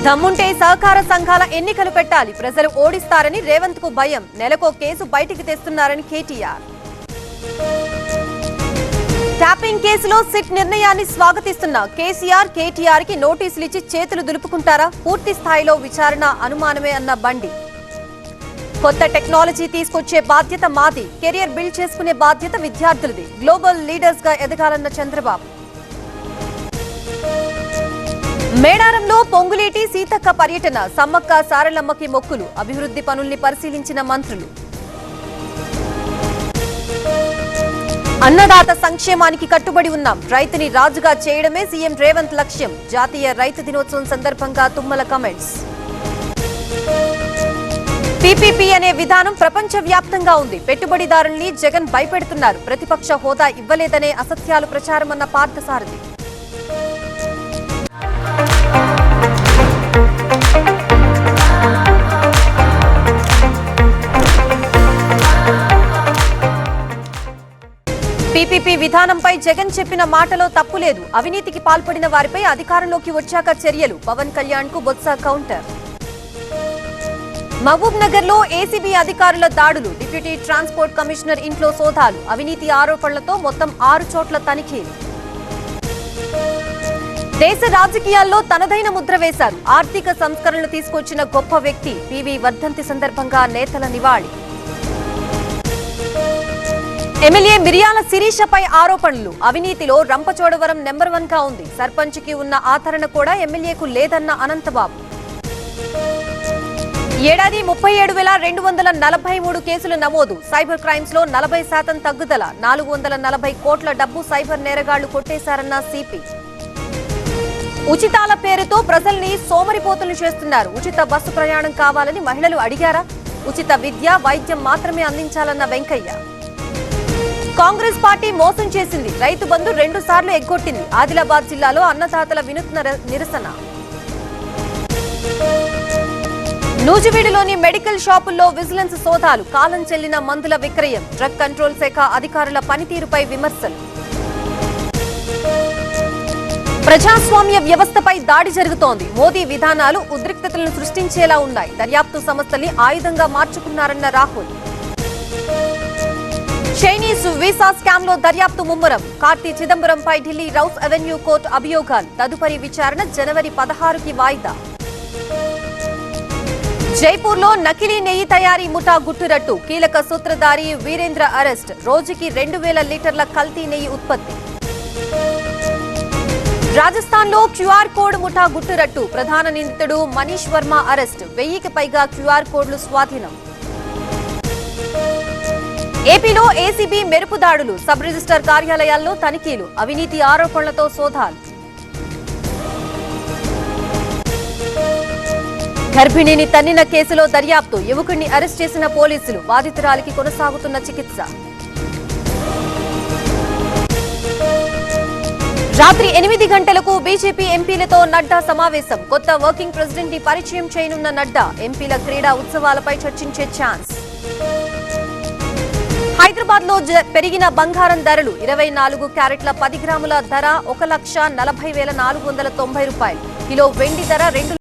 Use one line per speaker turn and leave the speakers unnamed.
దమ్ముంటే సహకార సంఘాల ఎన్నికలు పెట్టాలి, ప్రజలు ఓడిస్తారని రేవంత్ కు భయం, నెలకో కేసు బయటికి తెస్తున్నారని కేటీఆర్. ట్యాపింగ్ కేసులో సిట్ నిర్ణయాన్ని స్వాగతిస్తున్న కేసీఆర్, కేటీఆర్ కి నోటీసులు ఇచ్చి చేతులు దులుపుకుంటారా? పూర్తి స్థాయిలో విచారణ అనుమానమే అన్న బండి. కొత్త టెక్నాలజీ తీసుకొచ్చే బాధ్యత మాది, కెరియర్ బిల్డ్ చేసుకునే బాధ్యత విద్యార్థులది, గ్లోబల్ లీడర్స్ గా ఎదగాలన్న చంద్రబాబు. మేడారంలో పొంగులేటి సీతక్క పర్యటన, సమ్మక్క సారలమ్మకి మొక్కులు, అభివృద్ధి పనుల్ని పరిశీలించిన మంత్రులు. అన్నదాత సంక్షేమానికి కట్టుబడి ఉన్నాం, రైతుని రాజుగా చేయడమే సీఎం రేవంత్ లక్ష్యం, జాతీయ రైతు దినోత్సవం సందర్భంగా తుమ్మల కామెంట్స్. పీపీపీ అనే విధానం ప్రపంచ వ్యాప్తంగా ఉంది, పెట్టుబడిదారుల్ని జగన్ భయపెడుతున్నారు, ప్రతిపక్ష హోదా ఇవ్వలేదనే అసత్యాలు ప్రచారమన్న పార్థసారథి. పీపీపీ విధానంపై జగన్ చెప్పిన మాటలో తప్పులేదు, అవినీతికి పాల్పడిన వారిపై అధికారంలోకి వచ్చాక చర్యలు, పవన్ కళ్యాణ్ కు బొత్స కౌంటర్. మహబూబ్ నగర్ లో ఏసీబీ అధికారుల దాడులు, డిప్యూటీ ట్రాన్స్పోర్ట్ కమిషనర్ ఇంట్లో సోదాలు, అవినీతి ఆరోపణలతో మొత్తం 6 చోట్ల తనిఖీలు. దేశ రాజకీయాల్లో తనదైన ముద్ర వేశారు, ఆర్థిక సంస్కరణలు తీసుకొచ్చిన గొప్ప వ్యక్తి, పివి వర్ధంతి సందర్భంగా నేతల నివాళి. ఎమ్మెల్యే మిర్యాల శిరీషపై ఆరోపణలు, అవినీతిలో రంపచోడవరం నెంబర్ 1 గా ఉంది, సర్పంచ్కి ఉన్న ఆదరణ కూడా ఎమ్మెల్యేకు లేదన్న అనంతబాబు. ఏడాది 37,243 కేసులు నమోదు, సైబర్ క్రైమ్స్ లో 40% తగ్గుదల, 440 కోట్ల డబ్బు సైబర్ నేరగాళ్లు కొట్టేశారన్న సిపి. ఉచితాల పేరుతో ప్రజల్ని సోమరిపోతులు చేస్తున్నారు, ఉచిత బస్సు ప్రయాణం కావాలని మహిళలు అడిగారా? ఉచిత విద్య, వైద్యం మాత్రమే అందించాలన్న వెంకయ్య. కాంగ్రెస్ పార్టీ మోసం చేసింది, రైతు బంధు 2 సార్లు ఎగ్గొట్టింది, ఆదిలాబాద్ జిల్లాలో అన్నదాతల వినూత్న నిరసన. నూజివీడులోని మెడికల్ షాపుల్లో విజిలెన్స్ సోదాలు, కాలం చెల్లిన మందుల విక్రయం, డ్రగ్ కంట్రోల్ శాఖ అధికారుల పనితీరుపై విమర్శలు. ప్రజాస్వామ్య వ్యవస్థపై దాడి జరుగుతోంది, మోదీ విధానాలు ఉద్రిక్తతలను సృష్టించేలా ఉన్నాయి, దర్యాప్తు సంస్థల్ని ఆయుధంగా మార్చుకున్నారన్న రాహుల్. చైనీస్ వీసా స్కామ్ లో దర్యాప్తు ముమ్మరం, కార్తీ చిదంబరంపై ఢిల్లీ రౌస్ అవెన్యూ కోర్టు అభియోగాలు, తదుపరి విచారణ జనవరి 16కి వాయిదా. జైపూర్ లో నకిలీ నెయ్యి తయారీ ముఠా గుట్టురట్టు, కీలక సూత్రధారి వీరేంద్ర అరెస్ట్, రోజుకి 2000 లీటర్ల కల్తీ నెయ్యి ఉత్పత్తి. రాజస్థాన్ లో క్యూఆర్ కోడ్ ముఠా గుట్టురట్టు, ప్రధాన నిందితుడు మనీష్ వర్మ అరెస్ట్, 1000కి పైగా క్యూఆర్ కోడ్లు స్వాధీనం. ఏపీలో ఏసీబీ మెరుపు దాడులు, సబ్ రిజిస్టర్ కార్యాలయాల్లో తనిఖీలు, అవినీతి ఆరోపణలతో సోదాలు. గర్భిణిని తన్నిన కేసులో దర్యాప్తు, యువకుడిని అరెస్ట్ చేసిన పోలీసులు, బాధితురాలికి కొనసాగుతున్న చికిత్స. రాత్రి 8 గంటలకు బీజేపీ ఎంపీలతో నడ్డా సమావేశం, కొత్త వర్కింగ్ ప్రెసిడెంట్ ని పరిచయం చేయనున్న నడ్డా, ఎంపీల క్రీడా ఉత్సవాలపై చర్చించే ఛాన్స్. హైదరాబాద్ లో పెరిగిన బంగారం ధరలు, 24 క్యారెట్ల 10 గ్రాముల ధర 1,40,40,490 రూపాయలు, కిలో వెండి ధర 2